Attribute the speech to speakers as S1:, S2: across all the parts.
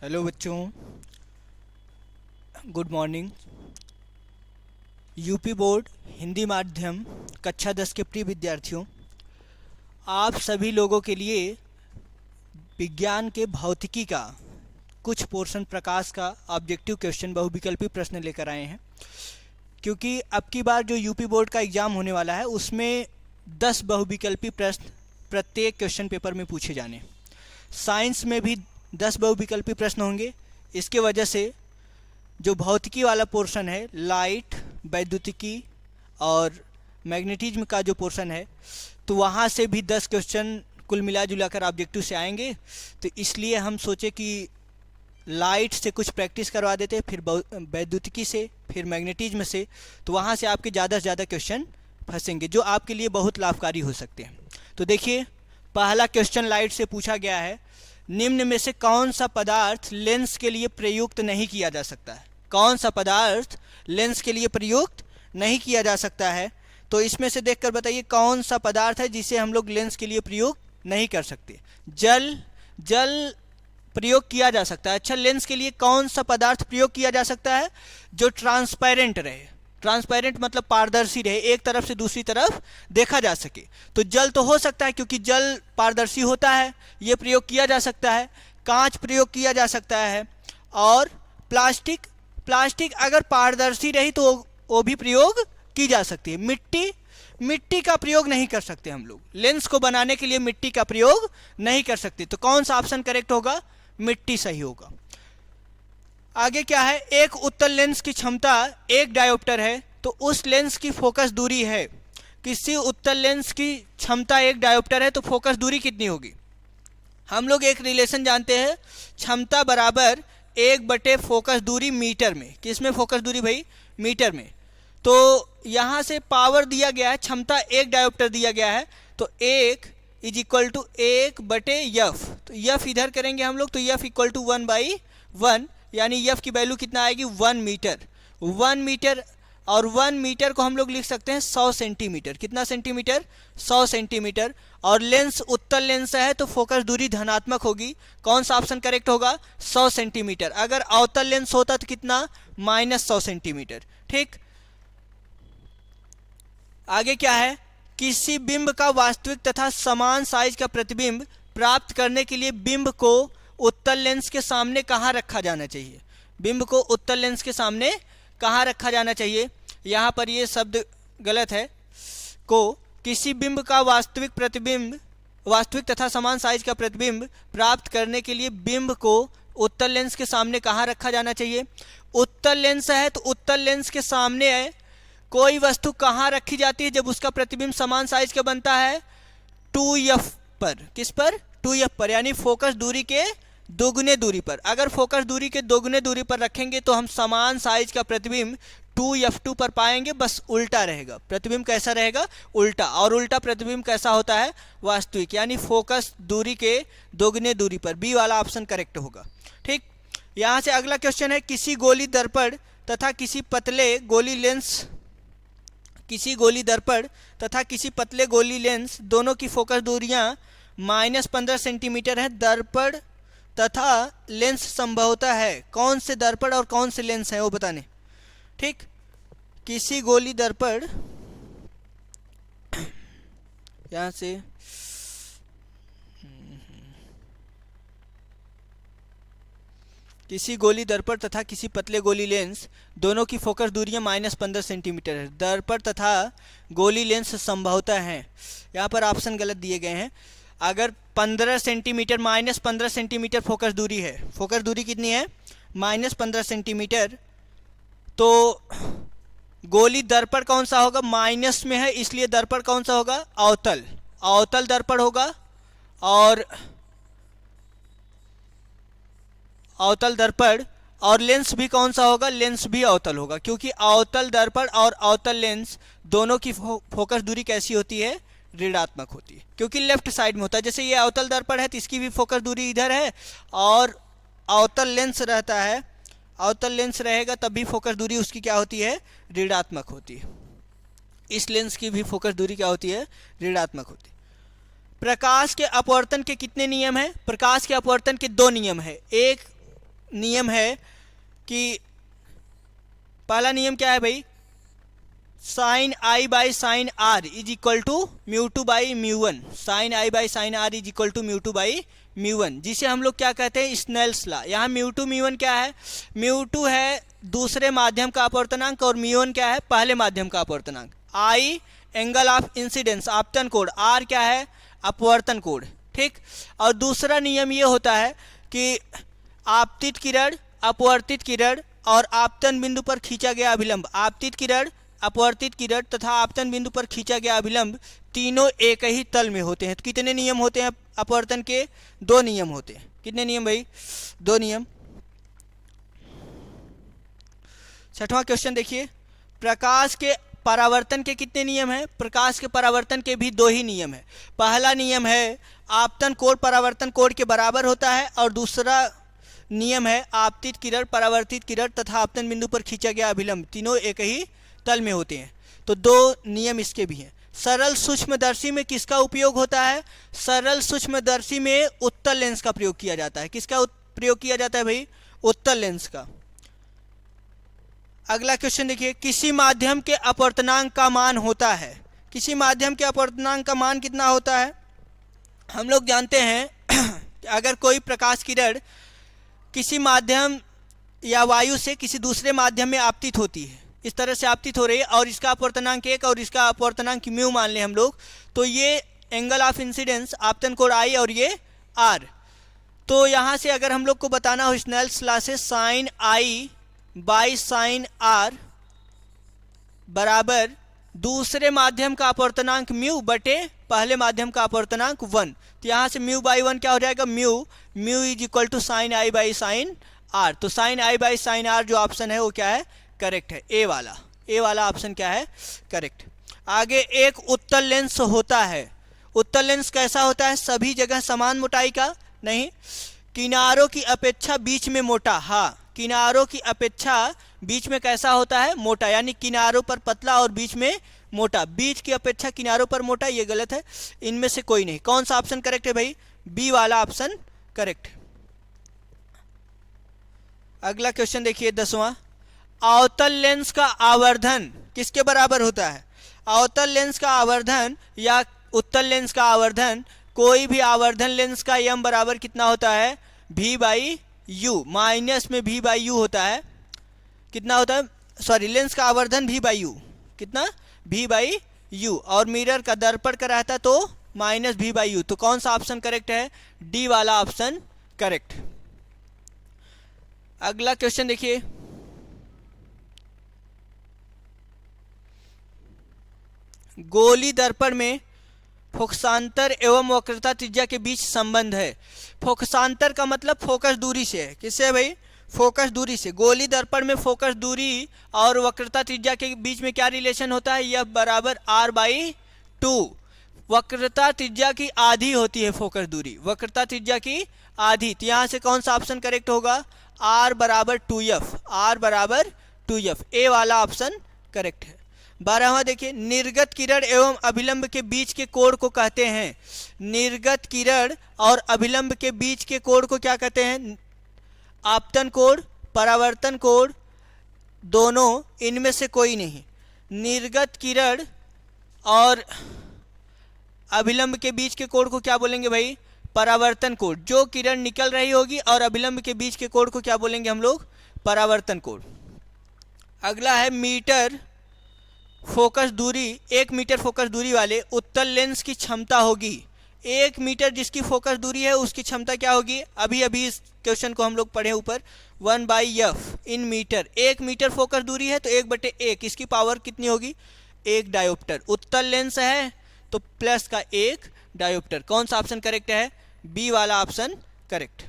S1: Hello बच्चों, good morning. UP board Hindi माध्यम कक्षा 10 के प्रिय विद्यार्थियों, आप सभी लोगों के लिए विज्ञान के भौतिकी का कुछ पोर्शन प्रकाश का ऑब्जेक्टिव क्वेश्चन बहुविकल्पी प्रश्न लेकर आए हैं। क्योंकि अब की बार जो यूपी बोर्ड का एग्ज़ाम होने वाला है उसमें 10 बहुविकल्पी प्रश्न प्रत्येक क्वेश्चन पेपर में पूछे जाने। साइंस में भी 10 बहुविकल्पी प्रश्न होंगे। इसके वजह से जो भौतिकी वाला पोर्शन है, लाइट, वैद्युतिकी और मैग्नेटिज्म का जो पोर्शन है, तो वहाँ से भी 10 क्वेश्चन कुल मिला जुला कर ऑब्जेक्टिव से आएंगे। तो इसलिए हम सोचे कि लाइट से कुछ प्रैक्टिस करवा देते, फिर वैद्युतिकी से, फिर मैग्नेटिज्म से, तो वहाँ से आपके ज़्यादा से ज़्यादा क्वेश्चन फंसेंगे जो आपके लिए बहुत लाभकारी हो सकते हैं। तो देखिए, पहला क्वेश्चन लाइट से पूछा गया है, निम्न में से कौन सा पदार्थ लेंस के लिए प्रयुक्त नहीं किया जा सकता है? कौन सा पदार्थ लेंस के लिए प्रयुक्त नहीं किया जा सकता है? तो इसमें से देखकर बताइए कौन सा पदार्थ है जिसे हम लोग लेंस के लिए प्रयुक्त नहीं कर सकते। जल प्रयोग किया जा सकता है। अच्छा, लेंस के लिए कौन सा पदार्थ प्रयोग किया जा सकता है? जो ट्रांसपेरेंट रहे। ट्रांसपेरेंट मतलब पारदर्शी रहे, एक तरफ से दूसरी तरफ देखा जा सके। तो जल तो हो सकता है क्योंकि जल पारदर्शी होता है, ये प्रयोग किया जा सकता है। कांच प्रयोग किया जा सकता है। और प्लास्टिक अगर पारदर्शी रही तो वो भी प्रयोग की जा सकती है। मिट्टी का प्रयोग नहीं कर सकते हम लोग। लेंस को बनाने के लिए मिट्टी का प्रयोग नहीं कर सकते। तो कौन सा ऑप्शन करेक्ट होगा? मिट्टी सही होगा। आगे क्या है? एक उत्तल लेंस की क्षमता 1 डायोप्टर है, तो उस लेंस की फोकस दूरी है। किसी उत्तल लेंस की क्षमता 1 डायोप्टर है तो फोकस दूरी कितनी होगी? हम लोग एक रिलेशन जानते हैं, क्षमता बराबर 1/, फोकस दूरी मीटर में। किस में फोकस दूरी भाई? मीटर में। तो यहाँ से पावर दिया गया है, क्षमता 1 डायोप्टर दिया गया है, तो 1 = 1/f। तो f इधर करेंगे हम लोग, तो f = 1/1, यानी f की वैल्यू कितना आएगी? 1 मीटर। 1 मीटर, और 1 मीटर को हम लोग लिख सकते हैं 100 सेंटीमीटर। कितना सेंटीमीटर? 100 सेंटीमीटर। और लेंस उत्तल लेंस है तो फोकस दूरी धनात्मक होगी। कौन सा ऑप्शन करेक्ट होगा? 100 सेंटीमीटर। अगर अवतल लेंस होता तो कितना? -100 सेंटीमीटर। ठीक, आगे क्या है? किसी बिंब का वास्तविक तथा समान साइज का प्रतिबिंब प्राप्त करने के लिए बिंब को उत्तल लेंस के सामने कहाँ रखा जाना चाहिए? बिंब को उत्तल लेंस के सामने कहाँ रखा जाना चाहिए? यहाँ पर ये शब्द गलत है। को किसी बिंब का वास्तविक तथा समान साइज का प्रतिबिंब प्राप्त करने के लिए बिंब को उत्तल लेंस के सामने कहाँ रखा जाना चाहिए? उत्तल लेंस है तो उत्तल लेंस के सामने है कोई वस्तु कहाँ रखी जाती है जब उसका प्रतिबिंब समान साइज का बनता है? 2f पर। किस पर? 2f पर, यानी फोकस दूरी के दोगुने दूरी पर। अगर फोकस दूरी के दोगुने दूरी पर रखेंगे तो हम समान साइज का प्रतिबिंब 2f2 पर पाएंगे, बस उल्टा रहेगा। प्रतिबिंब कैसा रहेगा? उल्टा। और उल्टा प्रतिबिंब कैसा होता है? वास्तविक, यानी फोकस दूरी के दोगुने दूरी पर। बी वाला ऑप्शन करेक्ट होगा। ठीक, यहाँ से अगला क्वेश्चन है, किसी गोली दर्पण तथा किसी पतले गोली लेंस दोनों की फोकस दूरियां -15 सेंटीमीटर है। दर्पण तथा लेंस संभवतः है। कौन से दर्पण और कौन से लेंस हैं वो बताने। ठीक, किसी गोली दर्पण, यहाँ से किसी गोली दर्पण तथा किसी पतले गोली लेंस दोनों की फोकस दूरियां -15 सेंटीमीटर है। दर्पण तथा गोली लेंस संभवतः हैं। यहाँ पर ऑप्शन गलत दिए गए हैं। अगर 15 सेंटीमीटर, -15 सेंटीमीटर फोकस दूरी है, फोकस दूरी कितनी है? -15 सेंटीमीटर, तो गोली दर्पण कौन सा होगा? माइनस में है, इसलिए दर्पण कौन सा होगा? अवतल दर्पण होगा। और अवतल दर्पण और लेंस भी कौन सा होगा? लेंस भी अवतल होगा, क्योंकि अवतल दर्पण और अवतल लेंस दोनों की फोकस दूरी कैसी होती है? ऋणात्मक होती है, क्योंकि लेफ्ट साइड में होता है। जैसे ये अवतल दर्पण है तो इसकी भी फोकस दूरी इधर है, और अवतल लेंस रहता है, अवतल लेंस रहेगा तब भी फोकस दूरी उसकी क्या होती है? ऋणात्मक होती है। इस लेंस की भी फोकस दूरी क्या होती है? ऋणात्मक होती है। प्रकाश के अपवर्तन के कितने नियम हैं? प्रकाश के अपवर्तन के 2 नियम हैं। एक नियम है कि पहला नियम क्या है भाई, sine I by sine r is equal to mu two by mu one. Sine I by sine r is equal to mu two by mu one, जिसे हम लोग क्या कहते हैं, स्नेल्स लॉ। यहाँ म्यू टू म्यू वन क्या है, mu two है दूसरे माध्यम का अपवर्तनांक और म्यू वन क्या है, पहले माध्यम का अपवर्तनांक। आई एंगल ऑफ इंसिडेंस आपतन कोण, आर क्या है, अपवर्तन कोण, ठीक। और दूसरा नियम ये होता है कि आपतित किरण, अपवर्तित किरण और आपतन बिंदु पर खींचा गया अभिलंब, आपतित किरण, अपवर्तित किरण तथा आपतन बिंदु पर खींचा गया अभिलंब तीनों एक ही तल में होते हैं। तो कितने नियम होते हैं अपवर्तन के, 2 नियम होते हैं। कितने नियम भाई, 2 नियम। छठवां क्वेश्चन देखिए, प्रकाश के परावर्तन के कितने नियम हैं। प्रकाश के परावर्तन के भी 2 ही नियम है। पहला नियम है आपतन कोण परावर्तन कोण के बराबर होता है और दूसरा नियम है आपतित किरण, परावर्तित किरण तथा आपतन बिंदु पर खींचा गया अभिलंब तीनों एक ही तल में होते हैं। तो 2 नियम इसके भी हैं। सरल सूक्ष्मदर्शी में किसका उपयोग होता है, सरल सूक्ष्मदर्शी में उत्तल लेंस का प्रयोग किया जाता है। किसका प्रयोग किया जाता है भाई, उत्तल लेंस का। अगला क्वेश्चन देखिए, किसी माध्यम के अपवर्तनांक का मान होता है, किसी माध्यम के अपवर्तनांक का मान कितना होता है। हम लोग जानते हैं कि अगर कोई प्रकाश किरण किसी माध्यम या वायु से किसी दूसरे माध्यम में आपतित होती है, इस तरह से आपतित हो रही है और इसका अपवर्तनांक 1 और इसका अपवर्तनांक म्यू मान लें हम लोग, तो ये एंगल ऑफ इंसिडेंस आपतन कोण आई और ये आर। तो यहाँ से अगर हम लोग को बताना हो स्नेल्स लॉ से, sine I by sine r बराबर दूसरे माध्यम का अपवर्तनांक म्यू बटे पहले माध्यम का अपवर्तनांक 1। तो यहाँ से म्यू बाई 1 क्या हो जाएगा, mu is equal to sine I by sine R. तो sine I by sine R जो ऑप्शन है वो क्या है, करेक्ट है, ए वाला ऑप्शन क्या है, करेक्ट। आगे एक उत्तल लेंस होता है। उत्तल लेंस कैसा होता है, सभी जगह समान मोटाई का नहीं, किनारों की अपेक्षा बीच में मोटा। हाँ, किनारों की अपेक्षा बीच में कैसा होता है, मोटा, यानी किनारों पर पतला और बीच में मोटा। बीच की अपेक्षा किनारों पर मोटा, ये गलत है, इनमें से कोई नहीं। कौन सा ऑप्शन करेक्ट है भाई, बी वाला ऑप्शन करेक्ट। अगला क्वेश्चन देखिए 10वां, अवतल लेंस का आवर्धन किसके बराबर होता है। अवतल लेंस का आवर्धन या उत्तल लेंस का आवर्धन, कोई भी आवर्धन लेंस का यम बराबर कितना होता है, v बाई यू, माइनस में v बाई यू होता है। कितना होता है, सॉरी, लेंस का आवर्धन v बाई यू, कितना, v बाई यू, और मिरर का दर्पण का रहता तो माइनस v बाई यू। तो कौन सा ऑप्शन करेक्ट है, डी वाला ऑप्शन करेक्ट। अगला क्वेश्चन देखिए, गोली दर्पण में फोकसांतर एवं वक्रता त्रिज्या के बीच संबंध है। फोकसांतर का मतलब फोकस दूरी से है, किससे भाई, फोकस दूरी से। गोली दर्पण में फोकस दूरी और वक्रता त्रिज्या के बीच में क्या रिलेशन होता है, यह बराबर r बाई 2। वक्रता त्रिज्या की आधी होती है फोकस दूरी, वक्रता त्रिज्या की आधी। तो यहाँ से कौन सा ऑप्शन करेक्ट होगा, r बराबर 2f, r बराबर 2f, ए वाला ऑप्शन करेक्ट है। 12वां देखिए, निर्गत किरण एवं अभिलंब के बीच के कोण को कहते हैं। निर्गत किरण और अभिलंब के बीच के कोण को क्या कहते हैं, आपतन कोण, परावर्तन कोण, दोनों, इनमें से कोई नहीं। निर्गत किरण और अभिलंब के बीच के कोण को क्या बोलेंगे भाई, परावर्तन कोण। जो किरण निकल रही होगी और अभिलंब के बीच के कोण को क्या बोलेंगे हम लोग, परावर्तन कोण। अगला है मीटर फोकस दूरी, 1 मीटर फोकस दूरी वाले उत्तल लेंस की क्षमता होगी। 1 मीटर जिसकी फोकस दूरी है उसकी क्षमता क्या होगी, अभी इस क्वेश्चन को हम लोग पढ़े ऊपर, 1/f in metre. 1 metre focus दूरी है तो 1/1, इसकी पावर कितनी होगी, 1 डायोप्टर। उत्तल लेंस है तो प्लस का 1 डायोप्टर। कौन सा ऑप्शन करेक्ट है, बी वाला ऑप्शन करेक्ट।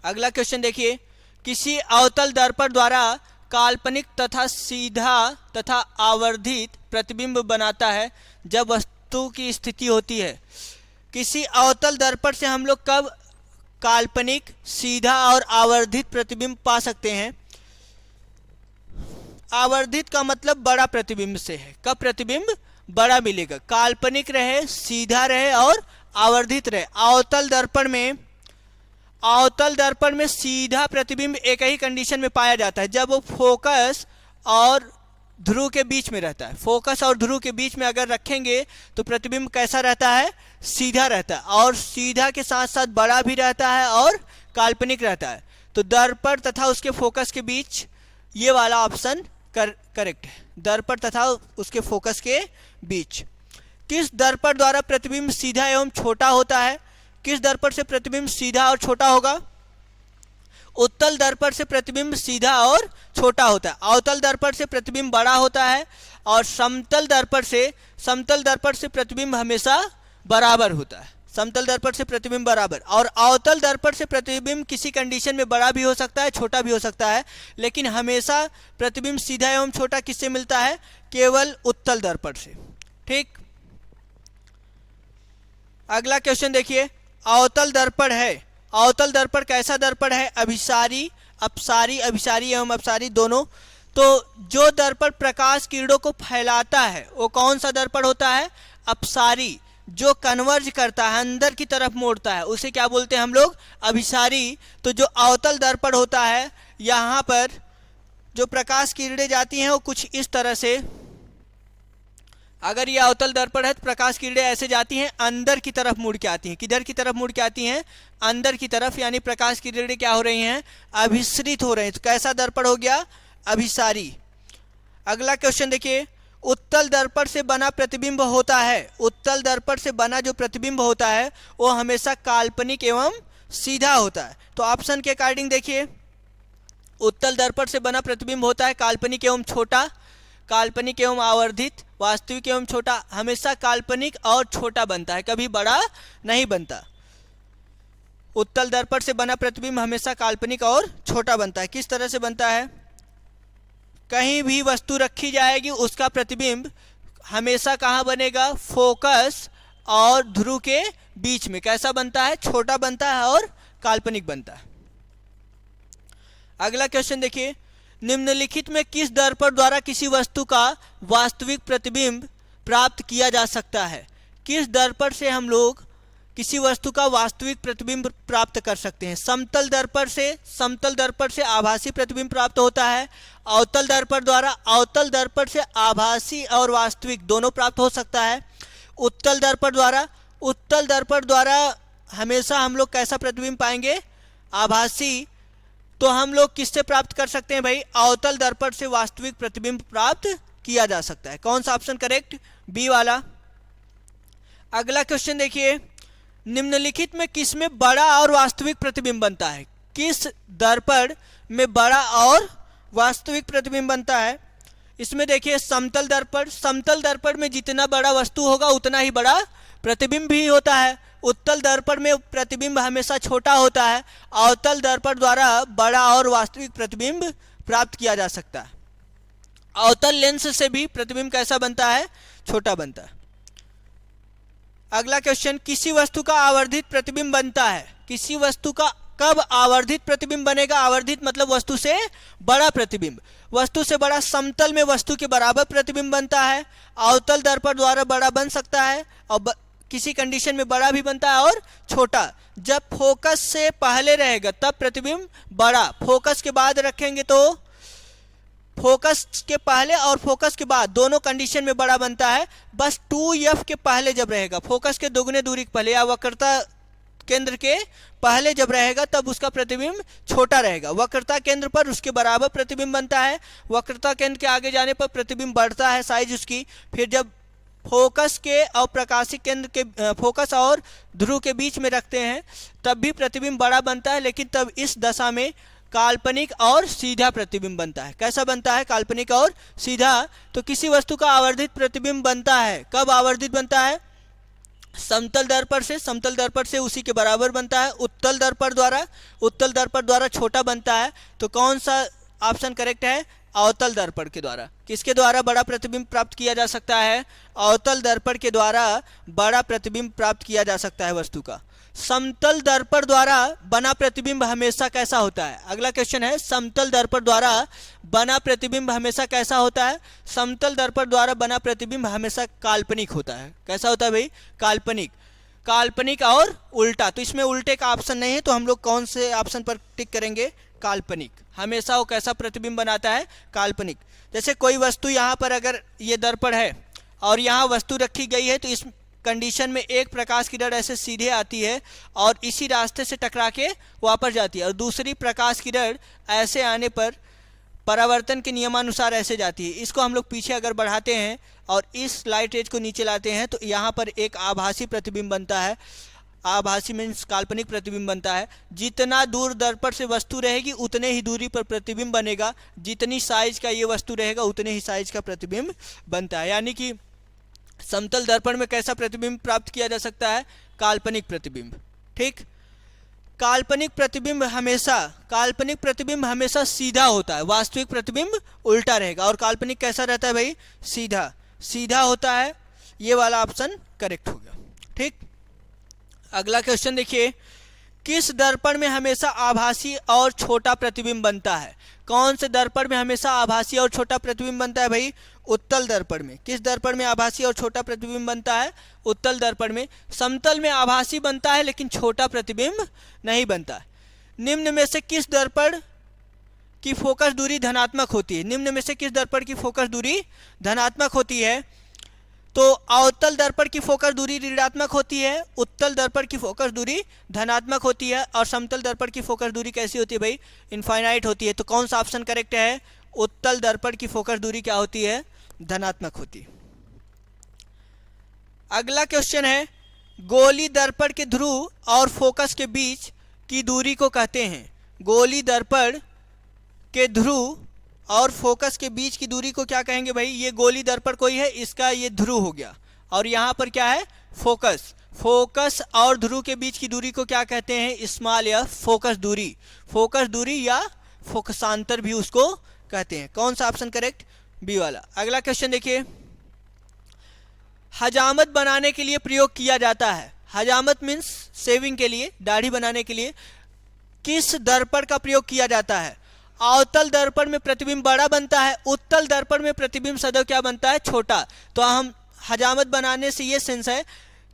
S1: अगला क्वेश्चन देखिए, किसी अवतल दर्पण द्वारा काल्पनिक तथा सीधा तथा आवर्धित प्रतिबिंब बनाता है जब वस्तु की स्थिति होती है। किसी अवतल दर्पण से हम लोग कब काल्पनिक, सीधा और आवर्धित प्रतिबिंब पा सकते हैं। आवर्धित का मतलब बड़ा प्रतिबिंब से है, कब प्रतिबिंब बड़ा मिलेगा, काल्पनिक रहे, सीधा रहे और आवर्धित रहे। अवतल दर्पण में अवतल दर्पण में सीधा प्रतिबिंब एक ही कंडीशन में पाया जाता है, जब वो फोकस और ध्रुव के बीच में रहता है। फोकस और ध्रुव के बीच में अगर रखेंगे तो प्रतिबिंब कैसा रहता है? सीधा रहता है, और सीधा के साथ साथ बड़ा भी रहता है और काल्पनिक रहता है। तो दर्पण तथा उसके फोकस के बीच ये वाला ऑप्शन करेक्ट है, दर्पण तथा उसके फोकस के बीच। किस दर्पण द्वारा प्रतिबिंब सीधा एवं छोटा होता है? किस दर्पण से प्रतिबिंब सीधा और छोटा होगा? उत्तल दर्पण से प्रतिबिंब सीधा और छोटा होता है। अवतल दर्पण से प्रतिबिंब बड़ा होता है, और समतल दर्पण से प्रतिबिंब हमेशा बराबर होता है। समतल दर्पण से प्रतिबिंब बराबर, और अवतल दर्पण से प्रतिबिंब किसी कंडीशन में बड़ा भी हो सकता है, छोटा भी हो सकता है, लेकिन हमेशा प्रतिबिंब सीधा एवं छोटा किससे मिलता है? केवल उत्तल दर्पण से। ठीक, अगला क्वेश्चन देखिए। अवतल दर्पण है, अवतल दर्पण कैसा दर्पण है? अभिसारी, अपसारी, अभिसारी एवं अपसारी दोनों। तो जो दर्पण प्रकाश किरणों को फैलाता है वो कौन सा दर्पण होता है? अपसारी। जो कन्वर्ज करता है, अंदर की तरफ मोड़ता है, उसे क्या बोलते हैं हम लोग? अभिसारी। तो जो अवतल दर्पण होता है, यहाँ पर जो प्रकाश किरणें जाती हैं वो कुछ इस तरह से, अगर ये अवतल दर्पण है तो प्रकाश किरणें ऐसे जाती हैं, अंदर की तरफ मुड़ के आती हैं। किधर की तरफ मुड़ के आती हैं? अंदर की तरफ, यानी प्रकाश किरणें क्या हो रही हैं? अभिसरित हो रहे हैं। तो कैसा दर्पण हो गया? अभिसारी। अगला क्वेश्चन देखिए। उत्तल दर्पण से बना प्रतिबिंब होता है, उत्तल दर्पण से बना जो प्रतिबिंब होता है वो हमेशा काल्पनिक एवं सीधा होता है। तो ऑप्शन के अकॉर्डिंग देखिए, उत्तल दर्पण से बना प्रतिबिंब होता है काल्पनिक एवं छोटा, काल्पनिक एवं आवर्धित, वास्तविक एवं छोटा। हमेशा काल्पनिक और छोटा बनता है, कभी बड़ा नहीं बनता। उत्तल दर्पण से बना प्रतिबिंब हमेशा काल्पनिक और छोटा बनता है। किस तरह से बनता है? कहीं भी वस्तु रखी जाएगी, उसका प्रतिबिंब हमेशा कहाँ बनेगा? फोकस और ध्रुव के बीच में। कैसा बनता है? छोटा बनता है और काल्पनिक बनता है। अगला क्वेश्चन देखिए। निम्नलिखित में किस दर्पण द्वारा किसी वस्तु का वास्तविक प्रतिबिंब प्राप्त किया जा सकता है? किस दर्पण से हम लोग किसी वस्तु का वास्तविक प्रतिबिंब प्राप्त कर सकते हैं? समतल दर्पण से आभासी प्रतिबिंब प्राप्त होता है। अवतल दर्पण से आभासी और वास्तविक दोनों प्राप्त हो सकता है। उत्तल दर्पण द्वारा हमेशा हम लोग कैसा प्रतिबिंब पाएंगे? आभासी। तो हम लोग किससे प्राप्त कर सकते हैं भाई? अवतल दर्पण से वास्तविक प्रतिबिंब प्राप्त किया जा सकता है। कौन सा ऑप्शन करेक्ट? बी वाला। अगला क्वेश्चन देखिए। निम्नलिखित में किसमें बड़ा और वास्तविक प्रतिबिंब बनता है? किस दर्पण में बड़ा और वास्तविक प्रतिबिंब बनता है? इसमें देखिए, समतल दर्पण में जितना बड़ा वस्तु होगा उतना ही बड़ा प्रतिबिंब भी होता है। उत्तल दर्पण में प्रतिबिंब हमेशा छोटा होता है। अवतल दर्पण द्वारा बड़ा और वास्तविक प्रतिबिंब प्राप्त किया जा सकता है। अवतल लेंस से भी प्रतिबिंब कैसा बनता है? छोटा बनता है। अगला क्वेश्चन। किसी वस्तु का आवर्धित प्रतिबिंब बनता है, किसी वस्तु का कब आवर्धित प्रतिबिंब बनेगा? आवर्धित मतलब वस्तु से बड़ा प्रतिबिंब। वस्तु से बड़ा, समतल में वस्तु के बराबर प्रतिबिंब बनता है। अवतल दर्पण द्वारा बड़ा बन सकता है, और किसी कंडीशन में बड़ा भी बनता है और छोटा। जब फोकस से पहले रहेगा तब प्रतिबिंब बड़ा, फोकस के बाद रखेंगे तो फोकस के पहले और फोकस के बाद दोनों कंडीशन में बड़ा बनता है। बस 2f के पहले जब रहेगा, फोकस के दोगुने दूरी के पहले या वक्रता केंद्र के पहले जब रहेगा तब उसका प्रतिबिंब छोटा रहेगा। वक्रता केंद्र पर उसके बराबर प्रतिबिंब बनता है। वक्रता केंद्र के आगे जाने पर प्रतिबिंब बढ़ता है साइज उसकी। फिर जब फोकस के और प्रकाशिक केंद्र के फोकस और ध्रुव के बीच में रखते हैं तब भी प्रतिबिंब बड़ा बनता है, लेकिन तब इस दशा में काल्पनिक और सीधा प्रतिबिंब बनता है। कैसा बनता है? काल्पनिक और सीधा। तो किसी वस्तु का आवर्धित प्रतिबिंब बनता है, कब आवर्धित बनता है? समतल दर्पण से उसी के बराबर बनता है। उत्तल दर्पण द्वारा छोटा बनता है। तो कौन सा ऑप्शन करेक्ट है? अवतल दर्पण के द्वारा। किसके द्वारा बड़ा प्रतिबिंब प्राप्त किया जा सकता है? अवतल दर्पण के द्वारा बड़ा प्रतिबिंब प्राप्त किया जा सकता है वस्तु का। समतल दर्पण द्वारा बना प्रतिबिंब हमेशा कैसा होता है? अगला क्वेश्चन है, समतल दर्पण द्वारा बना प्रतिबिंब हमेशा कैसा होता है? समतल दर्पण द्वारा बना प्रतिबिंब हमेशा काल्पनिक होता है। कैसा होता है भाई? काल्पनिक। काल्पनिक और उल्टा। तो इसमें उल्टे का ऑप्शन नहीं है, तो हम लोग कौन से ऑप्शन पर टिक करेंगे? काल्पनिक। हमेशा वो कैसा प्रतिबिंब बनाता है? काल्पनिक। जैसे कोई वस्तु यहाँ पर अगर ये दर्पण है और यहाँ वस्तु रखी गई है, तो इस कंडीशन में एक प्रकाश किरण ऐसे सीधे आती है और इसी रास्ते से टकरा के वापस जाती है, और दूसरी प्रकाश किरण ऐसे आने पर परावर्तन के नियमानुसार ऐसे जाती है। इसको हम लोग पीछे अगर बढ़ाते हैं और इस लाइट रेज को नीचे लाते हैं, तो यहाँ पर एक आभासी प्रतिबिंब बनता है। आभासी मीन्स काल्पनिक प्रतिबिंब बनता है। जितना दूर दर्पण से वस्तु रहेगी उतने ही दूरी पर प्रतिबिंब बनेगा, जितनी साइज का ये वस्तु रहेगा उतने ही साइज का प्रतिबिंब बनता है। यानी कि समतल दर्पण में कैसा प्रतिबिंब प्राप्त किया जा सकता है? काल्पनिक प्रतिबिंब। ठीक। काल्पनिक प्रतिबिंब हमेशा सीधा होता है, वास्तविक प्रतिबिंब उल्टा रहेगा। और काल्पनिक कैसा रहता है भाई? सीधा। सीधा होता है। ये वाला ऑप्शन करेक्ट हो गया। ठीक। अगला क्वेश्चन देखिए, किस दर्पण में हमेशा आभासी और छोटा प्रतिबिंब बनता है? कौन से दर्पण में हमेशा आभासी और छोटा प्रतिबिंब बनता है भाई? उत्तल दर्पण में। किस दर्पण में आभासी और छोटा प्रतिबिंब बनता है? उत्तल दर्पण में। समतल में आभासी बनता है लेकिन छोटा प्रतिबिंब नहीं बनता है। निम्न में से किस दर्पण की फोकस दूरी धनात्मक होती है? निम्न में से किस दर्पण की फोकस दूरी धनात्मक होती है? तो अवतल दर्पण की फोकस दूरी ऋणात्मक होती है, उत्तल दर्पण की फोकस दूरी धनात्मक होती है, और समतल दर्पण की फोकस दूरी कैसी होती है भाई? इनफाइनाइट होती है। तो कौन सा ऑप्शन करेक्ट है? उत्तल दर्पण की फोकस दूरी क्या होती है? धनात्मक होती है। अगला क्वेश्चन है, गोली दर्पण के ध्रुव और फोकस के बीच की दूरी को कहते हैं। गोली दर्पण के ध्रुव और फोकस के बीच की दूरी को क्या कहेंगे भाई? ये गोली दर्पण कोई है, इसका ये ध्रुव हो गया, और यहाँ पर क्या है? फोकस। फोकस और ध्रुव के बीच की दूरी को क्या कहते हैं? स्मॉल या फोकस दूरी। फोकस दूरी या फोकसांतर भी उसको कहते हैं। कौन सा ऑप्शन करेक्ट? बी वाला। अगला क्वेश्चन देखिए, हजामत बनाने के लिए प्रयोग किया जाता है। हजामत मीन्स शेविंग के लिए, दाढ़ी बनाने के लिए किस दर्पण का प्रयोग किया जाता है? अवतल दर्पण में प्रतिबिंब बड़ा बनता है, उत्तल दर्पण में प्रतिबिंब सदैव क्या बनता है? छोटा। तो हम हजामत बनाने से ये सेंस है,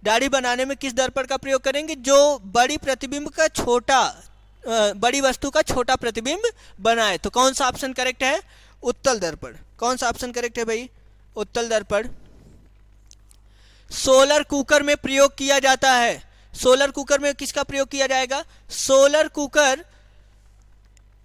S1: दाढ़ी बनाने में किस दर्पण का प्रयोग करेंगे? जो बड़ी प्रतिबिंब का छोटा, बड़ी वस्तु का छोटा प्रतिबिंब बनाए। तो कौन सा ऑप्शन करेक्ट है? उत्तल दर्पण। कौन सा ऑप्शन करेक्ट है भाई? उत्तल दर्पण। सोलर कुकर में प्रयोग किया जाता है। सोलर कुकर में किसका प्रयोग किया जाएगा? सोलर कुकर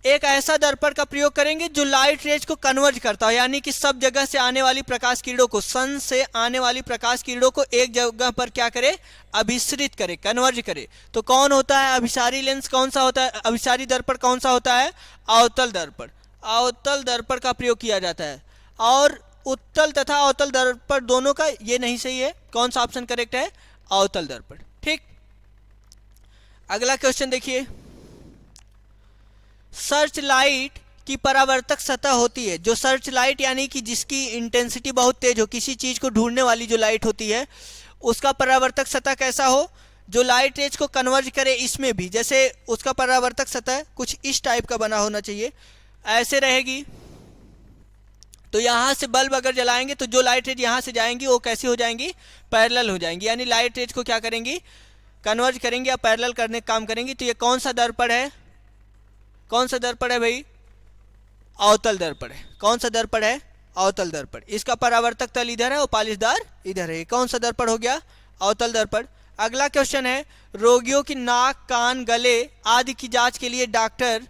S1: एक ऐसा दर्पण का प्रयोग करेंगे जो लाइट रेज को कन्वर्ज करता है, यानी कि सब जगह से आने वाली प्रकाश किरणों को, सन से आने वाली प्रकाश किरणों को एक जगह पर क्या करे? अभिसरित करे, कन्वर्ज करे। तो कौन होता है अभिसारी लेंस? कौन सा होता है अभिसारी दर्पण? कौन सा होता है? अवतल दर्पण। अवतल दर्पण का प्रयोग किया जाता है। और उत्तल तथा अवतल दर्पण दोनों का ये नहीं सही है। कौन सा ऑप्शन करेक्ट है? अवतल दर्पण। ठीक। अगला क्वेश्चन देखिए, सर्च लाइट की परावर्तक सतह होती है। जो सर्च लाइट यानी कि जिसकी इंटेंसिटी बहुत तेज हो, किसी चीज को ढूंढने वाली जो लाइट होती है, उसका परावर्तक सतह कैसा हो? जो लाइट रेज को कन्वर्ज करे इसमें भी। जैसे उसका परावर्तक सतह कुछ इस टाइप का बना होना चाहिए, ऐसे रहेगी। तो यहाँ से बल्ब अगर जलाएंगे तो जो लाइट रेज यहाँ से जाएंगी वो कैसी हो जाएंगी? पैरेलल हो जाएंगी, यानी लाइट रेज को क्या करेंगी? कन्वर्ज करेंगी या पैरेलल करने का काम करेंगी। तो ये कौन सा दर्पण है? कौन सा दर्पण है भाई? अवतल दर्पण है। कौन सा दर्पण है? अवतल दर्पण। इसका परावर्तक तल इधर है और पालिशदार इधर है। कौन सा दर्पण हो गया? अवतल दर्पण। अगला क्वेश्चन है, रोगियों की नाक, कान, गले आदि की जांच के लिए डॉक्टर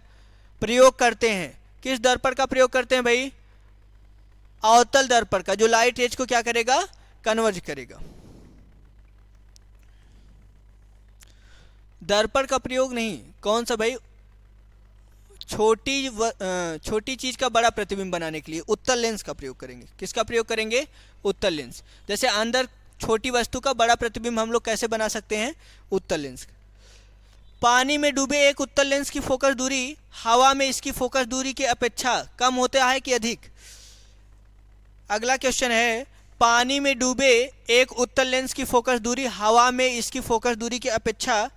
S1: प्रयोग करते हैं। किस दर्पण का प्रयोग करते हैं भाई? अवतल दर्पण का, जो लाइट रेज को क्या करेगा? कन्वर्ज करेगा। दर्पण का प्रयोग नहीं, कौन सा भाई? छोटी चीज का बड़ा प्रतिबिंब बनाने के लिए उत्तल लेंस का प्रयोग करेंगे। किसका प्रयोग करेंगे? उत्तल लेंस। जैसे अंदर छोटी वस्तु का बड़ा प्रतिबिंब हम लोग कैसे बना सकते हैं? उत्तल लेंस। पानी में डूबे एक उत्तल लेंस की फोकस दूरी हवा में इसकी फोकस दूरी की अपेक्षा कम होता है कि अधिक? अगला क्वेश्चन है, पानी में डूबे एक उत्तल लेंस की फोकस दूरी हवा में इसकी फोकस दूरी की अपेक्षा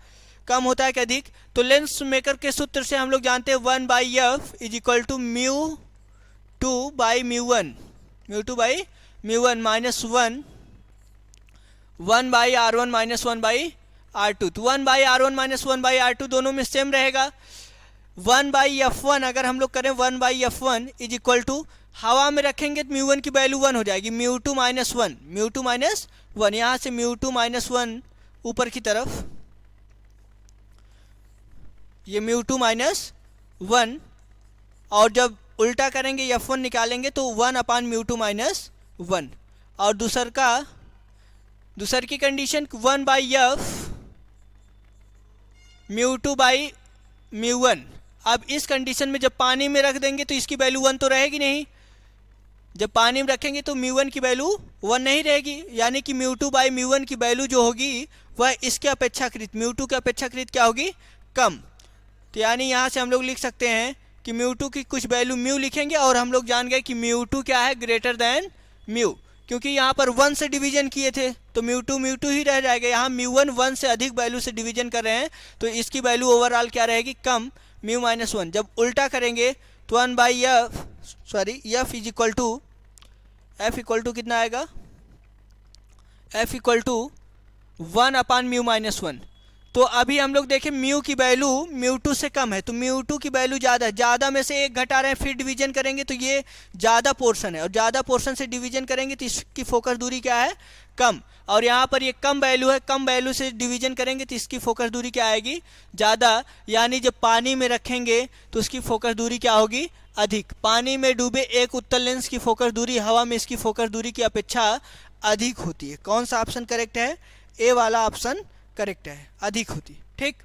S1: कम होता है कि अधिक? तो लेंस मेकर के सूत्र से हम लोग जानते हैं 1/f is equal to μ2/μ1, -1 1/r1 - 1/r2 R2, तो 1/R1 माइनस 1/R2 दोनों में सेम रहेगा। 1/F1 अगर हम लोग करें 1/F1 इज इक्वल टू, हवा में रखेंगे तो μ1 की वैल्यू 1 हो जाएगी, μ2 माइनस 1, μ2 माइनस 1, यहाँ से μ2 माइनस 1 ऊपर की तरफ, ये म्यू2 माइनस 1, और जब उल्टा करेंगे F1 निकालेंगे तो 1/μ2 माइनस 1, और दूसर की कंडीशन 1/F μ2/μ1। अब इस कंडीशन में जब पानी में रख देंगे तो इसकी वैल्यू 1 तो रहेगी नहीं, जब पानी में रखेंगे तो μ1 की वैल्यू 1 नहीं रहेगी, यानी कि μ2/μ1 की वैल्यू जो होगी वह इसके अपेक्षाकृत μ2 के अपेक्षाकृत क्या होगी, कम। तो यानी यहाँ से हम लोग लिख सकते हैं कि μ2 की कुछ वैल्यू μ लिखेंगे, और हम लोग जान गए कि μ2 क्या है, ग्रेटर देन μ, क्योंकि यहाँ पर 1 से डिवीजन किए थे तो μ2 ही रह जाएगा। यहाँ μ1 1 से अधिक वैल्यू से डिवीजन कर रहे हैं तो इसकी वैल्यू ओवरऑल क्या रहेगी, कम, μ माइनस 1। जब उल्टा करेंगे तो 1/F is equal to, F equal to कितना आएगा, F इक्वल टू 1/μ माइनस 1। तो अभी हम लोग देखें म्यू की वैल्यू μ2 से कम है, तो μ2 की वैल्यू ज़्यादा है, ज़्यादा में से एक घटा रहे हैं, फिर डिवीजन करेंगे तो ये ज़्यादा पोर्शन है, और ज़्यादा पोर्शन से डिवीजन करेंगे तो इसकी फोकस दूरी क्या है, कम, और यहाँ पर ये कम वैल्यू है, कम वैल्यू से डिवीजन करेंगे तो इसकी फोकस दूरी क्या आएगी, ज़्यादा, यानी जब पानी में रखेंगे तो उसकी फोकस दूरी क्या होगी, अधिक। पानी में डूबे एक उत्तल लेंस की फोकस दूरी हवा में इसकी फोकस दूरी की अपेक्षा अधिक होती है। कौन सा ऑप्शन करेक्ट है, ए वाला ऑप्शन करेक्ट है, अधिक होती। ठीक,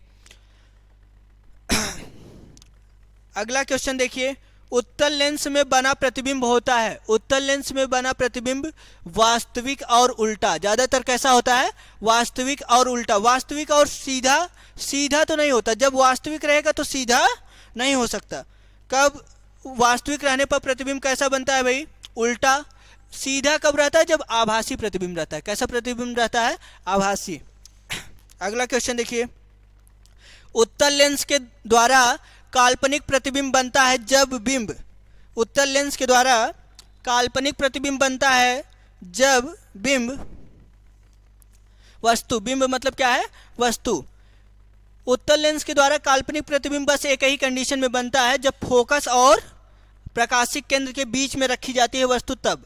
S1: अगला क्वेश्चन देखिए, उत्तल लेंस में बना प्रतिबिंब होता है, उत्तल लेंस में बना प्रतिबिंब वास्तविक और उल्टा, ज्यादातर कैसा होता है, वास्तविक और उल्टा। वास्तविक और सीधा तो नहीं होता, जब वास्तविक रहेगा तो सीधा नहीं हो सकता। कब वास्तविक रहने पर प्रतिबिंब कैसा बनता है भाई, उल्टा। सीधा कब रहता है, जब आभासी प्रतिबिंब रहता है। कैसा प्रतिबिंब रहता है, आभासी। अगला क्वेश्चन देखिए, उत्तल लेंस के द्वारा काल्पनिक प्रतिबिंब बनता है जब बिंब, उत्तल लेंस के द्वारा काल्पनिक प्रतिबिंब बनता है जब बिंब, वस्तु, बिंब मतलब क्या है, वस्तु। उत्तल लेंस के द्वारा काल्पनिक प्रतिबिंब बस एक ही कंडीशन में बनता है, जब फोकस और प्रकाशिक केंद्र के बीच में रखी जाती है वस्तु, तब।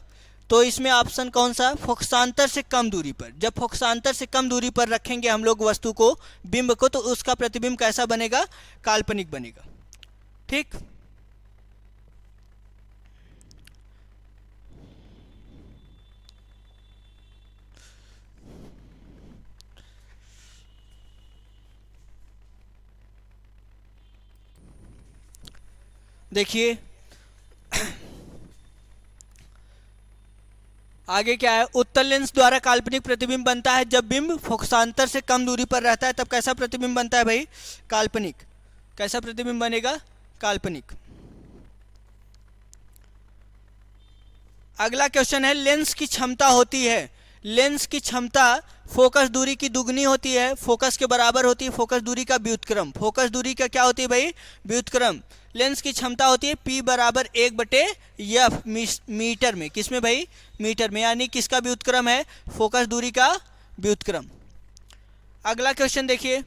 S1: तो इसमें ऑप्शन कौन सा, फोकसांतर से कम दूरी पर। जब फोकसांतर से कम दूरी पर रखेंगे हम लोग वस्तु को, बिंब को, तो उसका प्रतिबिंब कैसा बनेगा, काल्पनिक बनेगा। ठीक, देखिए आगे क्या है, उत्तल लेंस द्वारा काल्पनिक प्रतिबिंब बनता है जब बिंब फोकसांतर से कम दूरी पर रहता है, तब कैसा प्रतिबिंब बनता है भाई, काल्पनिक। कैसा प्रतिबिंब बनेगा, काल्पनिक। अगला क्वेश्चन है, लेंस की क्षमता होती है, लेंस की क्षमता फोकस दूरी की दुगनी होती है, फोकस के बराबर होती है फोकस दूरी का व्युत्क्रम। फोकस दूरी का क्या होती है भाई, व्युत्क्रम। लेंस की क्षमता होती है P बराबर 1/F मीटर में, किसमें भाई, मीटर में, यानी किसका व्युत्क्रम है, फोकस दूरी का व्युत्क्रम। अगला क्वेश्चन देखिए,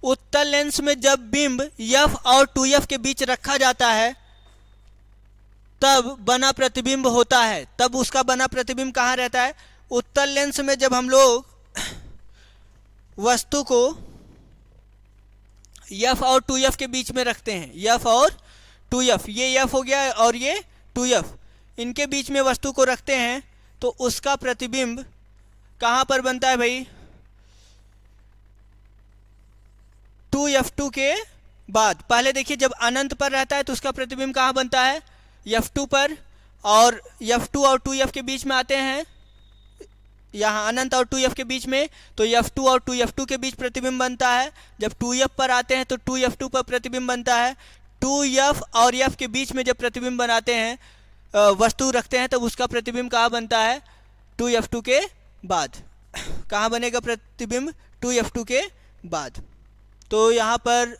S1: उत्तल लेंस में जब बिंब F और 2F के बीच रखा जाता है तब बना प्रतिबिंब होता है, तब उसका बना प्रतिबिंब कहाँ रहता है, उत्तल लेंस में जब हम लोग वस्तु को F और 2F के बीच में रखते हैं, F और 2F, ये F हो गया और ये 2F, इनके बीच में वस्तु को रखते हैं तो उसका प्रतिबिंब कहाँ पर बनता है भाई, 2F2 के बाद। पहले देखिए, जब अनंत पर रहता है तो उसका प्रतिबिंब कहाँ बनता है, F2 पर, और F2 और 2F के बीच में आते हैं, यहाँ अनंत और 2F के बीच में, तो F2 और 2F2 के बीच प्रतिबिंब बनता है। जब 2F पर आते हैं तो 2F2 पर प्रतिबिंब बनता है। 2F और F के बीच में जब प्रतिबिंब बनाते हैं, वस्तु रखते हैं, तब उसका प्रतिबिंब कहाँ बनता है, 2F2 के बाद। कहाँ बनेगा प्रतिबिंब, 2F2 के बाद। तो यहाँ पर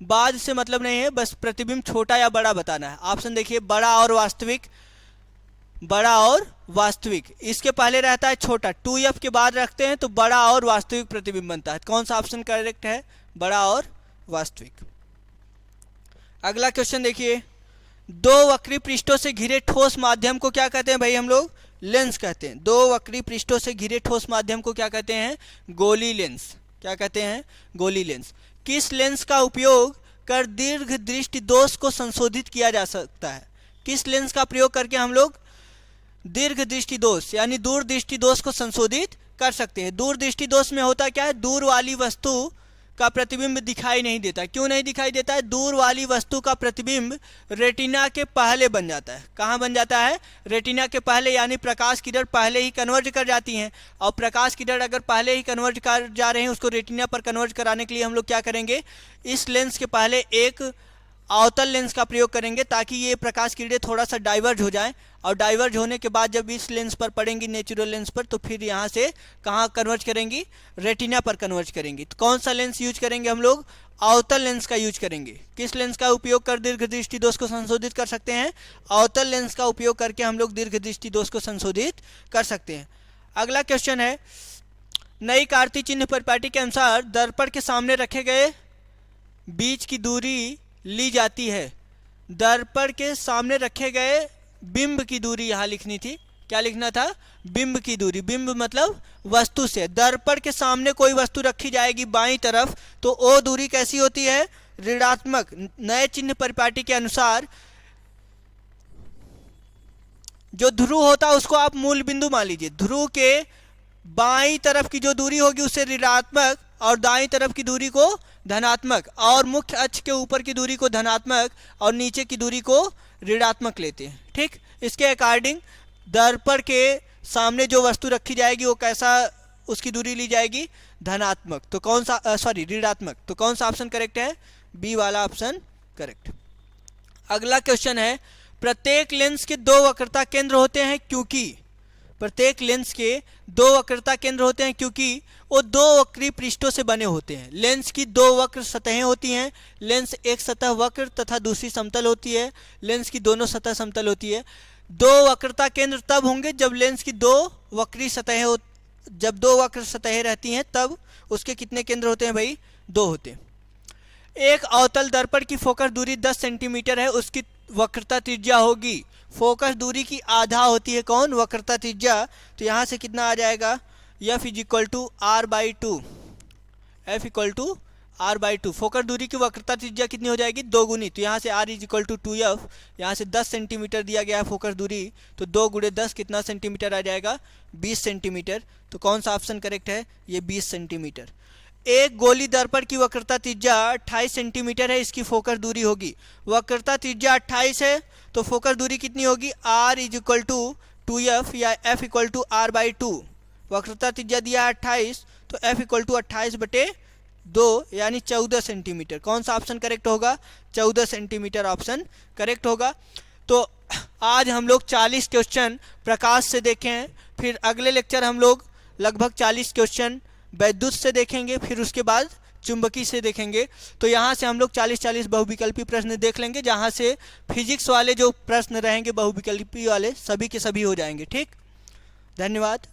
S1: बाद से मतलब नहीं है, बस प्रतिबिंब छोटा या बड़ा बताना है। ऑप्शन देखिए, बड़ा और वास्तविक, बड़ा और वास्तविक, इसके पहले रहता है छोटा, 2f के बाद रखते हैं तो बड़ा और वास्तविक प्रतिबिंब बनता है। कौन सा ऑप्शन करेक्ट है? बड़ा और वास्तविक। अगला क्वेश्चन देखिए, दो वक्री पृष्ठों से घिरे ठोस माध्यम को क्या कहते हैं भाई? हम लोग लेंस कहते हैं। दो वक्री पृष्ठों से घिरे ठोस माध्यम को क्या कहते हैं? गोली लेंस। क्या कहते हैं? गोली लेंस। किस लेंस का उपयोग कर दीर्घ दृष्टि दोष को संशोधित किया जा सकता है? किस लेंस का प्रयोग करके हम लोग दीर्घ दृष्टि दोष यानी दूर दृष्टि दोष को संशोधित कर सकते हैं? दूर दृष्टि दोष में होता क्या है? दूर वाली वस्तु का प्रतिबिंब दिखाई नहीं देता। क्यों नहीं दिखाई देता है? दूर वाली वस्तु का प्रतिबिंब रेटिना के पहले बन जाता है। कहाँ बन जाता है? रेटिना के पहले, यानी प्रकाश किरण पहले ही कन्वर्ज कर जाती हैं। और प्रकाश किरण अगर पहले ही कन्वर्ज कर जा रहे हैं, उसको रेटिना पर कन्वर्ज कराने के लिए हम लोग क्या करेंगे? इस लेंस के पहले एक अवतल लेंस का प्रयोग करेंगे ताकि ये प्रकाश किरणें थोड़ा सा डाइवर्ज हो जाएं, और डाइवर्ज होने के बाद जब इस लेंस पर पड़ेंगी, नेचुरल लेंस पर, तो फिर यहाँ से कहाँ कन्वर्ज करेंगी? रेटिना पर कन्वर्ज करेंगी। तो कौन सा लेंस यूज करेंगे हम लोग? अवतल लेंस का यूज करेंगे। किस लेंस का उपयोग कर दीर्घ दृष्टि दोष को संशोधित कर सकते हैं? अवतल लेंस का उपयोग करके हम लोग दीर्घ दृष्टि दोष को संशोधित कर सकते हैं। अगला क्वेश्चन है, नई कार्तीय चिन्ह परिपाटी के अनुसार दर्पण के सामने रखे गए बीच की दूरी ली जाती है। दर्पण के सामने रखे गए बिंब की दूरी यहाँ लिखनी थी। क्या लिखना था? बिंब की दूरी। बिंब मतलब वस्तु से। दर्पण के सामने कोई वस्तु रखी जाएगी बाईं तरफ, तो वो दूरी कैसी होती है? ऋणात्मक। नए चिन्ह परिपाटी के अनुसार जो ध्रुव होता है उसको आप मूल बिंदु मान लीजिए। ध्रुव के बाईं तरफ की जो दूरी होगी उससे ऋणात्मक, और दाईं तरफ की दूरी को धनात्मक, और मुख्य अक्ष के ऊपर की दूरी को धनात्मक और नीचे की दूरी को ऋणात्मक लेते हैं। ठीक, इसके अकॉर्डिंग दर्पण के सामने जो वस्तु रखी जाएगी वो कैसा उसकी दूरी ली जाएगी? धनात्मक। तो कौन सा ऋणात्मक। तो कौन सा ऑप्शन करेक्ट है? बी वाला ऑप्शन करेक्ट। अगला क्वेश्चन है, प्रत्येक लेंस के दो वक्रता केंद्र होते हैं क्योंकि? प्रत्येक लेंस के दो वक्रता केंद्र होते हैं क्योंकि वो दो वक्री पृष्ठों से बने होते हैं। लेंस की दो वक्र सतहें होती हैं। लेंस एक सतह वक्र तथा दूसरी समतल होती है। लेंस की दोनों सतह समतल होती है। दो वक्रता केंद्र तब होंगे जब लेंस की दो वक्री सतहें हो, जब दो वक्र सतहें रहती हैं तब उसके कितने केंद्र होते हैं भाई? दो होते हैं। एक अवतल दर्पण की फोकस दूरी 10 सेंटीमीटर है, उसकी वक्रता त्रिज्या होगी। फोकस दूरी की आधा होती है कौन? वक्रता त्रिज्या। तो यहाँ से कितना आ जाएगा? F is equal to R/2। F equal to R/2। Focus दूरी की वक्रता त्रिज्या कितनी हो जाएगी? 2 गुनी। तो यहाँ से R is equal to 2F। यहाँ से 10 सेंटीमीटर दिया गया है फोकस दूरी, तो 2 गुणे 10 कितना सेंटीमीटर आ जाएगा? 20 सेंटीमीटर। तो कौन सा ऑप्शन करेक्ट है? ये 20 सेंटीमीटर। एक गोली दर्पण की वक्रता त्रिज्या 28 सेंटीमीटर है, इसकी फोकस दूरी होगी। वक्रता त्रिज्या 28 है तो फोकस दूरी कितनी होगी? R is equal to 2F या F इक्वल टू R/2। वक्रता त्रिज्या दिया है 28, तो F इक्वल टू 28/2 यानी 14 सेंटीमीटर। कौन सा ऑप्शन करेक्ट होगा? 14 सेंटीमीटर ऑप्शन करेक्ट होगा। तो आज हम लोग 40 क्वेश्चन प्रकाश से देखे हैं, फिर अगले लेक्चर हम लोग लगभग 40 क्वेश्चन वैद्युत से देखेंगे, फिर उसके बाद चुंबकी से देखेंगे। तो यहाँ से हम लोग 40-40 बहुविकल्पी प्रश्न देख लेंगे, जहाँ से फिजिक्स वाले जो प्रश्न रहेंगे बहुविकल्पी वाले सभी के सभी हो जाएंगे। ठीक, धन्यवाद।